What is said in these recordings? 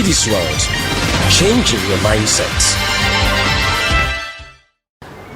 this world, changing your mindset.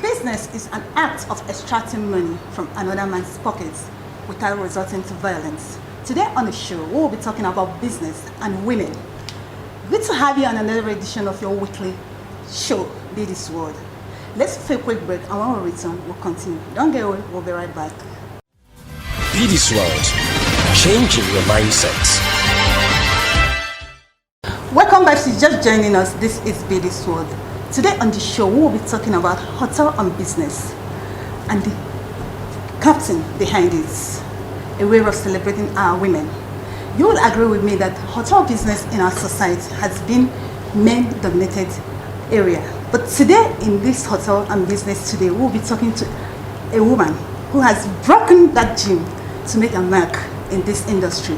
Business is an act of extracting money from another man's pockets without resorting to violence. Today on the show, we will be talking about business and women. Good to have you on another edition of your weekly show, Be This World. Let's take a quick break, and when we return, we'll continue. Don't get away, we'll be right back. Be This World, changing your mindset. Welcome back. If you're just joining us, this is Be This World. Today on the show, we will be talking about hotel and business and the captain behind it, a way of celebrating our women. You will agree with me that hotel business in our society has been men-dominated area. But today in this hotel and business today, we'll be talking to a woman who has broken that gym to make a mark in this industry.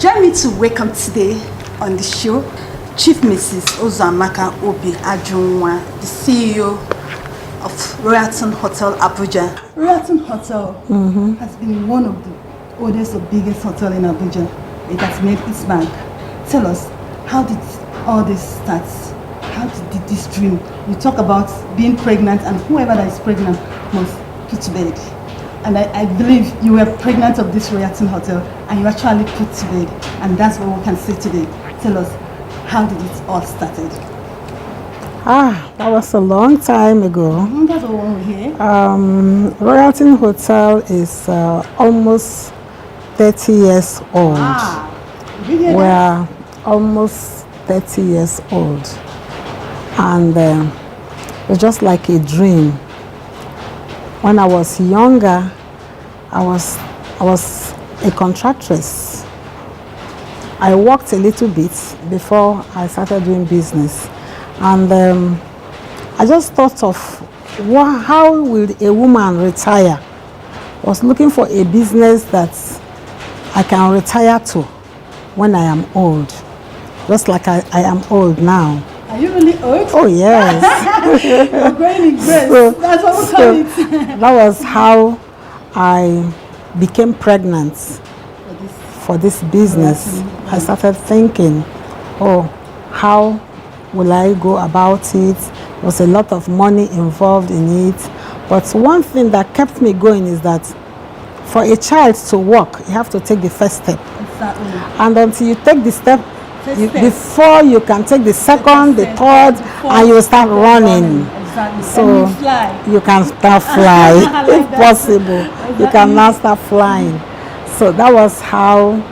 Join me to welcome today on the show Chief Mrs. Uzoamaka Obiajunwa, the CEO of Royalton Hotel Abuja. Royalton Hotel has been one of the oldest or biggest hotel in Abuja. It has made its mark. Tell us, how did all this start? How did this dream? You talk about being pregnant, and whoever that is pregnant must put to bed. And I believe you were pregnant of this Royalton Hotel, and you actually put to bed. And that's what we can say today. Tell us, how did it all started? That was a long time ago. That's the one we hear. Royalton Hotel is almost 30 years old. We are almost 30 years old. And it's just like a dream. When I was younger, I was a contractress. I worked a little bit before I started doing business. And I just thought of how will a woman retire? I was looking for a business that I can retire to when I am old. Just like I am old now. Are you really old? Oh, yes. You're growing in grace. That's what we call it. That was how I became pregnant for this business. I started thinking, how will I go about it? There was a lot of money involved in it. But one thing that kept me going is that for a child to walk, you have to take the first step. Exactly. And until you take the step, before you can take the second, the third, and you start running. Exactly. So you can start flying, if possible. Exactly. You can now start flying. So that was how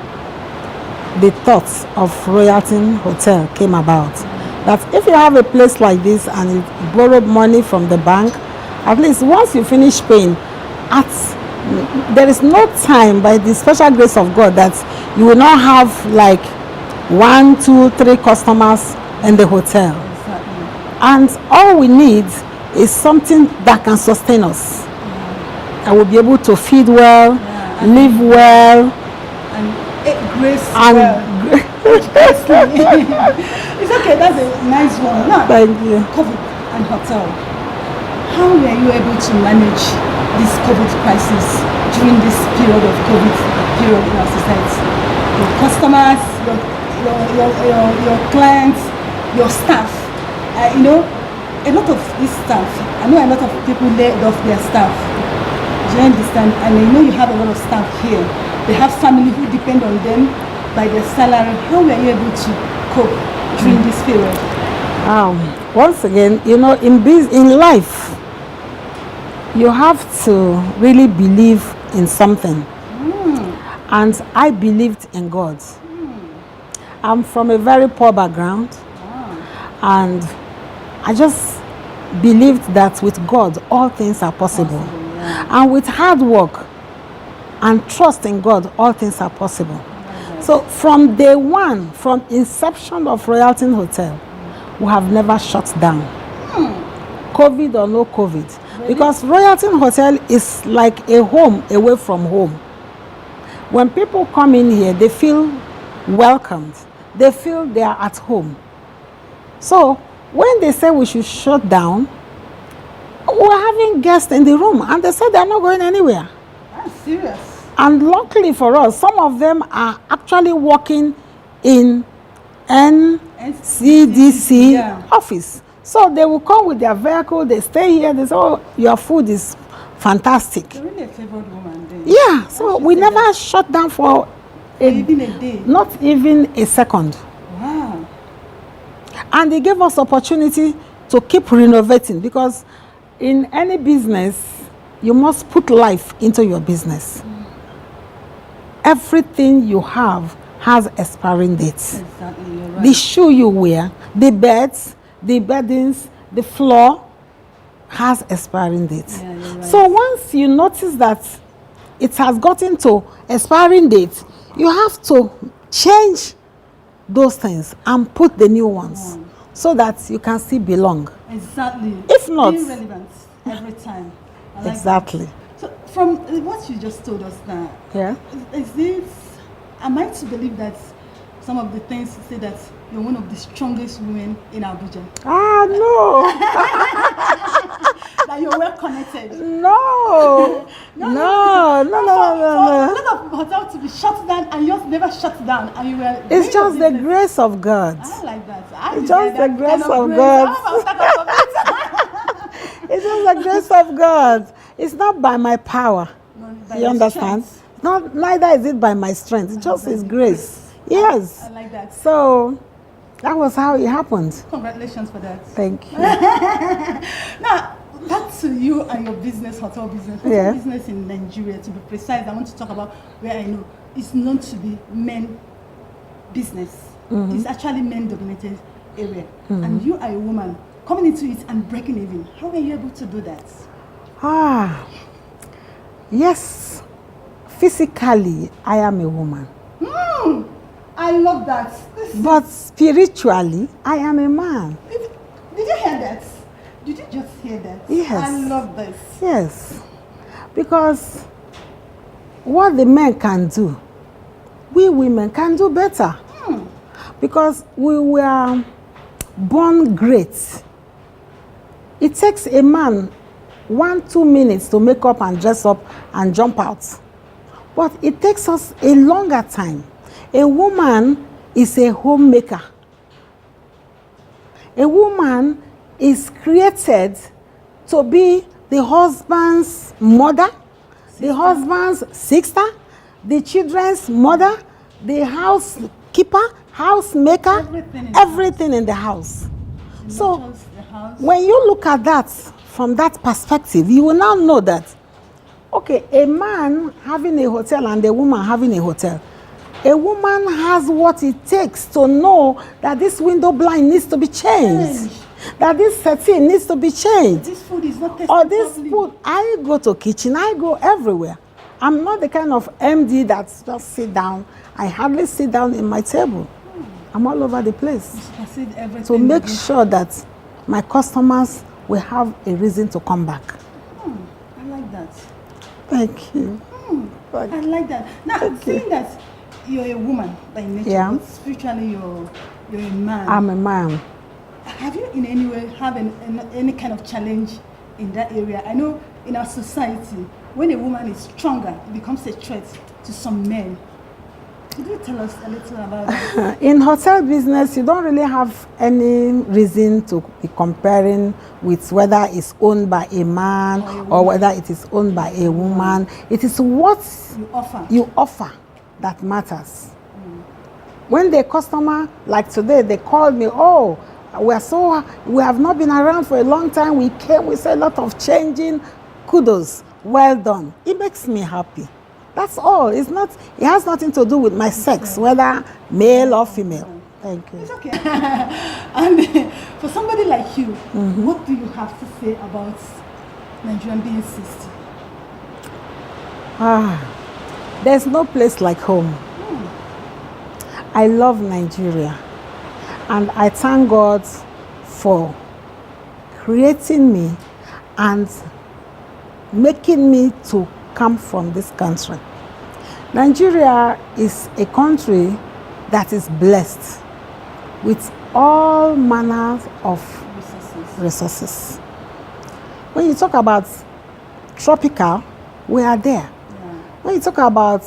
the thoughts of Royalton Hotel came about. That if you have a place like this and you borrow money from the bank, at least once you finish paying, there is no time, by the special grace of God, that you will not have like 1, 2, 3 customers in the hotel. Exactly. And all we need is something that can sustain us. I will be able to feed well, live well, and grace and well. It's okay, that's a nice one. Now, thank you. COVID and hotel. How were you able to manage this COVID crisis during this period of COVID period in our society? Your customers, your clients, your staff. A lot of this staff, I know a lot of people laid off their staff. Do you understand? And I know you have a lot of staff here. They have family who depend on them by their salary. How were you able to cope during this period? Once again, in life, you have to really believe in something. And I believed in God. I'm from a very poor background. And I just believed that with God, all things are possible. And with hard work and trust in God, all things are possible. So from day one, from inception of Royalton Hotel, we have never shut down. COVID or no COVID. Really? Because Royalton Hotel is like a home away from home. When people come in here, they feel welcomed. They feel they are at home. So when they say we should shut down, we're having guests in the room and they said they're not going anywhere. That's serious. And luckily for us, some of them are actually working in N CDC Yeah. office. So they will come with their vehicle, they stay here, they say, oh, your food is fantastic. You're really a favored woman then. Yeah, so we never shut down for even a day. not even a second. Wow. And they gave us opportunity to keep renovating, because in any business, you must put life into your business. Everything you have has expiring dates. Exactly, you're right. The shoe you wear, the beds, the beddings, the floor has expiring dates. Yeah, you're right. So once you notice that it has gotten to expiring date, you have to change those things and put the new ones so that you can still belong. Exactly. If not- being relevant every time. I like Exactly. that. So from what you just told us now, Yeah. am I to believe that some of the things you say that you're one of the strongest women in Abuja? Ah, no. That you're well connected? No. No. No. For a lot of hotels to be shut down and yours never shut down, and you were. It's doing just your the business. grace of God. I like that. I It's get just the that grace kind of grace. God. How about that kind of grace? It's just the grace of God. It's not by my power. No, by You your understand? strength. Not neither is it by my strength. It's just His grace. Yes. I like that. So that was how it happened. Congratulations for that. Thank you. Now, back to you and your business, hotel business. Hotel Yeah. business in Nigeria, to be precise, I want to talk about where I know it's known to be men business. It's actually men-dominated area. And you are a woman coming into it and breaking even. How were you able to do that? Ah, yes. Physically, I am a woman. I love that. But spiritually, I am a man. Did you hear that? Did you just hear that? Yes. I love this. Yes. Because what the men can do, we women can do better. Because we were born great. It takes a man 1-2 minutes to make up and dress up and jump out. But it takes us a longer time. A woman is a homemaker. A woman is created to be the husband's mother, the husband's sister, the children's mother, the housekeeper, housemaker, everything in the house. So Not just the house. when you look at that from that perspective, you will now know that, okay, a man having a hotel and a woman having a hotel, a woman has what it takes to know that this window blind needs to be changed, that this setting needs to be changed, This food is not tasting or this properly. food. I go to kitchen, I go everywhere. I'm not the kind of MD that just sit down. I hardly sit down in my table. I'm all over the place I said everything. to make again. sure that my customers will have a reason to come back. I like that. Thank you. I like that. Now, saying that you're a woman by nature, Yeah. but spiritually you're a man. I'm a man. Have you in any way have any kind of challenge in that area? I know in our society, when a woman is stronger, it becomes a threat to some men. Could you tell us a little about that? In hotel business, you don't really have any reason to be comparing with whether it's owned by a man or whether it is owned by a woman. It is what You offer. you offer that matters. When the customer, like today, they called me, oh, we have not been around for a long time. We came, we saw a lot of changing. Kudos, well done. It makes me happy. That's all. It has nothing to do with my sex, whether male or female. Thank you. It's okay. And for somebody like you, what do you have to say about Nigerian being 60? There's no place like home. I love Nigeria, and I thank God for creating me and making me to come from this country. Nigeria is a country that is blessed with all manners of resources. When you talk about tropical, we are there. When you talk about,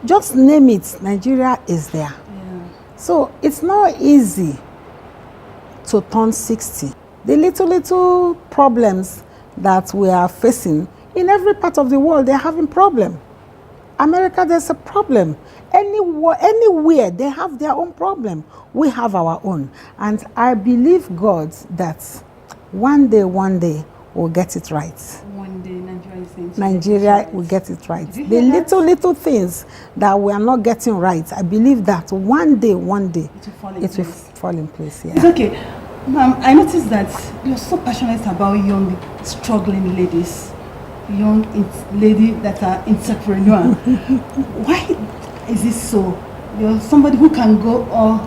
just name it, Nigeria is there. So it's not easy to turn 60. The little problems that we are facing in every part of the world, they're having problem. America, there's a problem. Anywhere, they have their own problem. We have our own. And I believe God that one day, we'll get it right. One day, Nigeria will get it right. The little things that we are not getting right, I believe that one day, it will fall in place. Yeah. It's okay. Ma'am, I noticed that you're so passionate about young, struggling ladies. Young ladies that are entrepreneur. Why is this so? You're somebody who can go all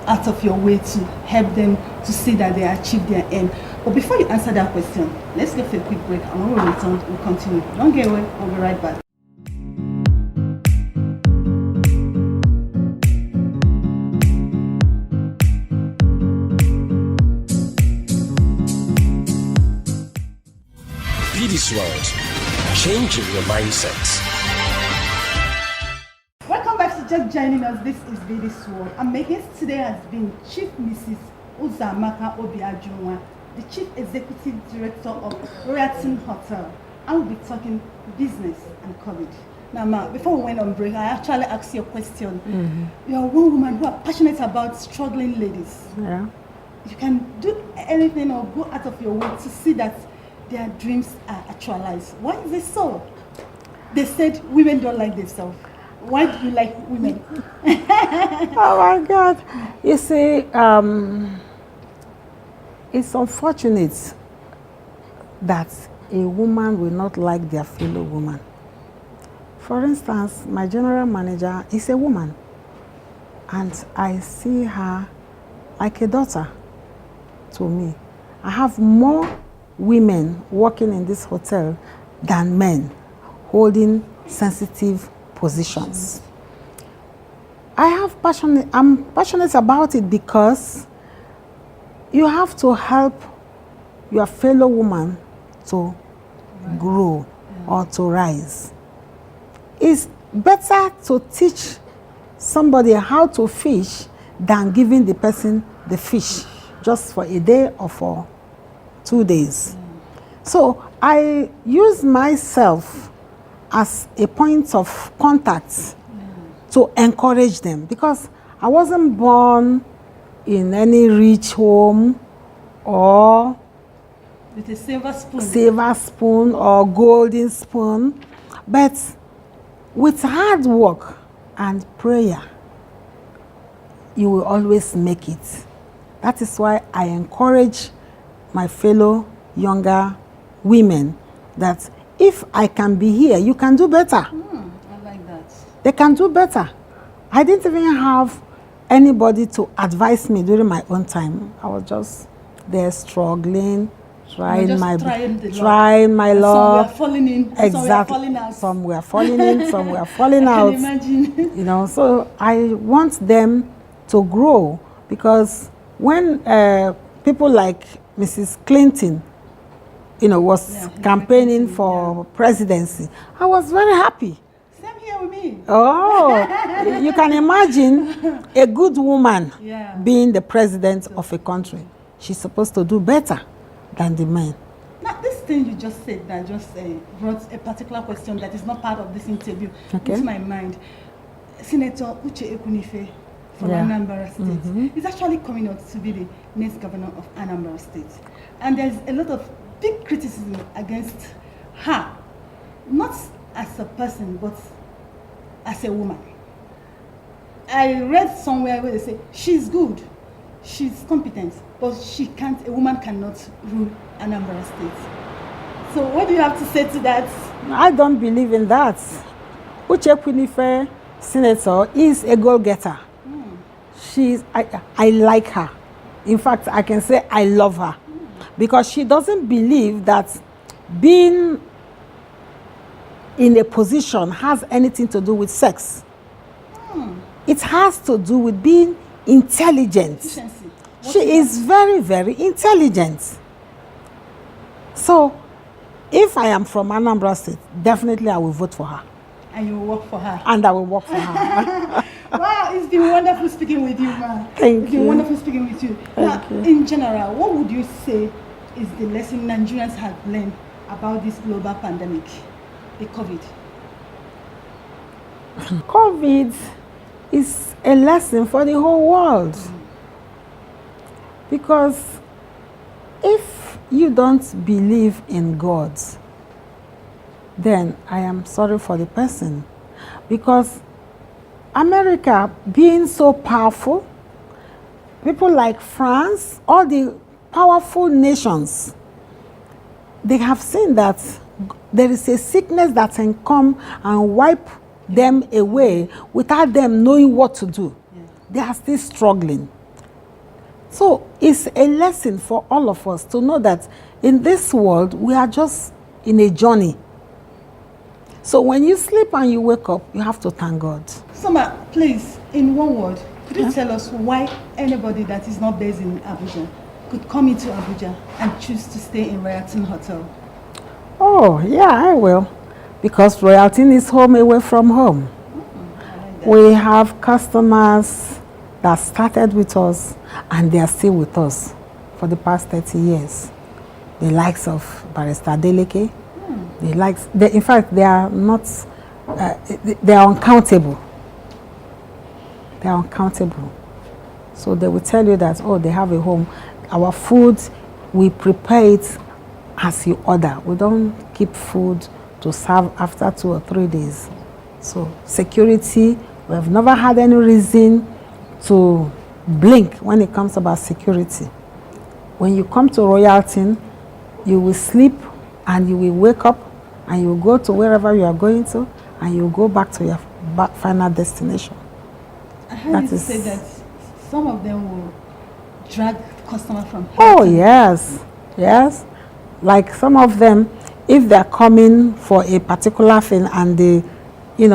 out of your way to help them to see that they achieve their aim. But before you answer that question, let's go for a quick break, and when we return, we'll continue. Don't get away, we'll be right back. Be this world, changing your mindset. Welcome back to Just Joining Us. This is Be This World. And my guest today has been Chief Mrs. Uzoamaka Obiajunwa, the Chief Executive Director of Royalton Hotel. And we'll be talking business and COVID. Now, Ma, before we went on break, I actually asked you a question. You're one woman who are passionate about struggling ladies. Yeah. You can do anything or go out of your way to see that their dreams are actualized. Why is this so? They said women don't like themselves. Why do you like women? Oh my God. You see, it's unfortunate that a woman will not like their fellow woman. For instance, my general manager is a woman, and I see her like a daughter to me. I have more women working in this hotel than men holding sensitive positions. I'm passionate about it because you have to help your fellow woman to grow or to rise. It's better to teach somebody how to fish than giving the person the fish just for a day or for 2 days. So I use myself as a point of contact to encourage them, because I wasn't born in any rich home or With a silver spoon or golden spoon, but with hard work and prayer, you will always make it. That is why I encourage my fellow younger women that if I can be here, you can do better. I like that. They can do better. I didn't even have anybody to advise me during my own time. I was just there struggling, trying my luck. Some were falling in, exactly. some were falling out. Some were falling in, some were falling out. I can imagine. You know, so I want them to grow, because when people like Mrs. Clinton, you know, was campaigning for presidency, I was very happy. Same here with me. Oh, you can imagine a good woman being the president of a country. She's supposed to do better than the men. Now, this thing you just said that just brought a particular question that is not part of this interview into my mind. Senator Uche Ekunife from Anambra State is actually coming out to be the next governor of Anambra State. And there's a lot of big criticism against her, not as a person, but as a woman. I read somewhere where they say she's good, she's competent, but a woman cannot rule Anambra State. So what do you have to say to that? I don't believe in that. Uche Ekunife, senator, is a goal-getter. I like her. In fact, I can say I love her, because she doesn't believe that being in a position has anything to do with sex. It has to do with being intelligent. She is very, very intelligent. So, if I am from Anambra State, definitely I will vote for her. And you will work for her. And I will work for her. Wow, it's been wonderful speaking with you, ma. Thank It's been you. wonderful speaking with you. Now, Thank you. in general, what would you say is the lesson Nigerians have learned about this global pandemic, the COVID? COVID is a lesson for the whole world. Because if you don't believe in God, then I am sorry for the person. Because America being so powerful, people like France, all the powerful nations, they have seen that there is a sickness that can come and wipe them away without them knowing what to do. Yeah. They are still struggling. So it's a lesson for all of us to know that in this world, we are just in a journey. So when you sleep and you wake up, you have to thank God. Soma, please, in one word, could you tell us why anybody that is not based in Abuja could come into Abuja and choose to stay in Royalton Hotel? Oh, yeah, I will. Because Royalton is home away from home. I like that. We have customers that started with us and they are still with us for the past 30 years. The likes of Barrister Adeleke. In fact, they are not, they are uncountable. They are uncountable. So they will tell you that, oh, they have a home. Our food, we prepare it as you order. We don't keep food to serve after 2 or 3 days. So security, we have never had any reason to blink when it comes about security. When you come to Royalton, you will sleep and you will wake up and you will go to wherever you are going to and you will go back to your final destination. I heard you say that some of them will drag customer from Oh, Hilton. yes, yes. Like some of them, if they're coming for a particular thing and they,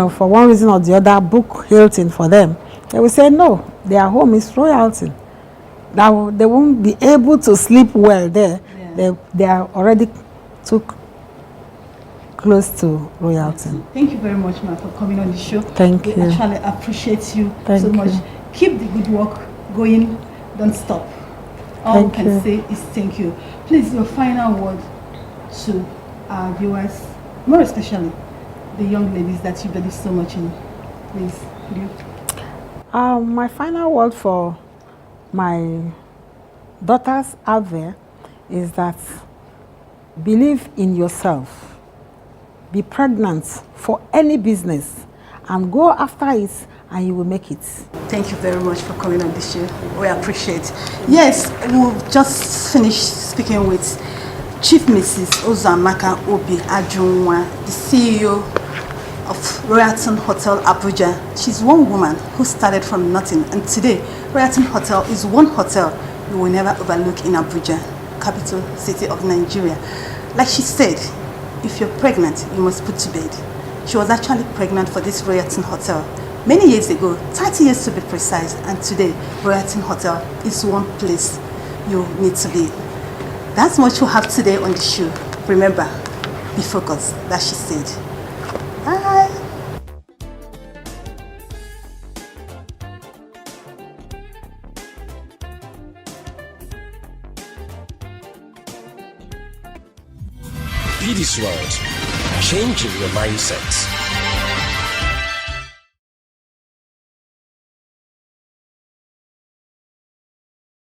for one reason or the other, book Hilton for them, they will say, no, their home is Royalton. Now, they won't be able to sleep well there. Yeah. They are already too close to Royalton. Thank you very much, ma, for coming on the show. Thank We you. actually appreciate you Thank so much. you. Keep the good work going. Don't stop. All we can say is thank you. Please, your final word to our viewers, more especially the young ladies that you believe so much in. Please, could you? My final word for my daughters out there is that believe in yourself. Be pregnant for any business and go after it and you will make it. Thank you very much for coming on the show. We appreciate. Yes, we've just finished speaking with Chief Mrs. Uzoamaka Obiajunwa, the CEO of Royalton Hotel Abuja. She's one woman who started from nothing, and today Royalton Hotel is one hotel you will never overlook in Abuja, capital city of Nigeria. Like she said, if you're pregnant, you must put to bed. She was actually pregnant for this Royalton Hotel many years ago, 30 years to be precise, and today Royalton Hotel is one place you need to be. That's what you have today on the show. Remember, be focused, that she said. Bye. Be this world, changing your mindset.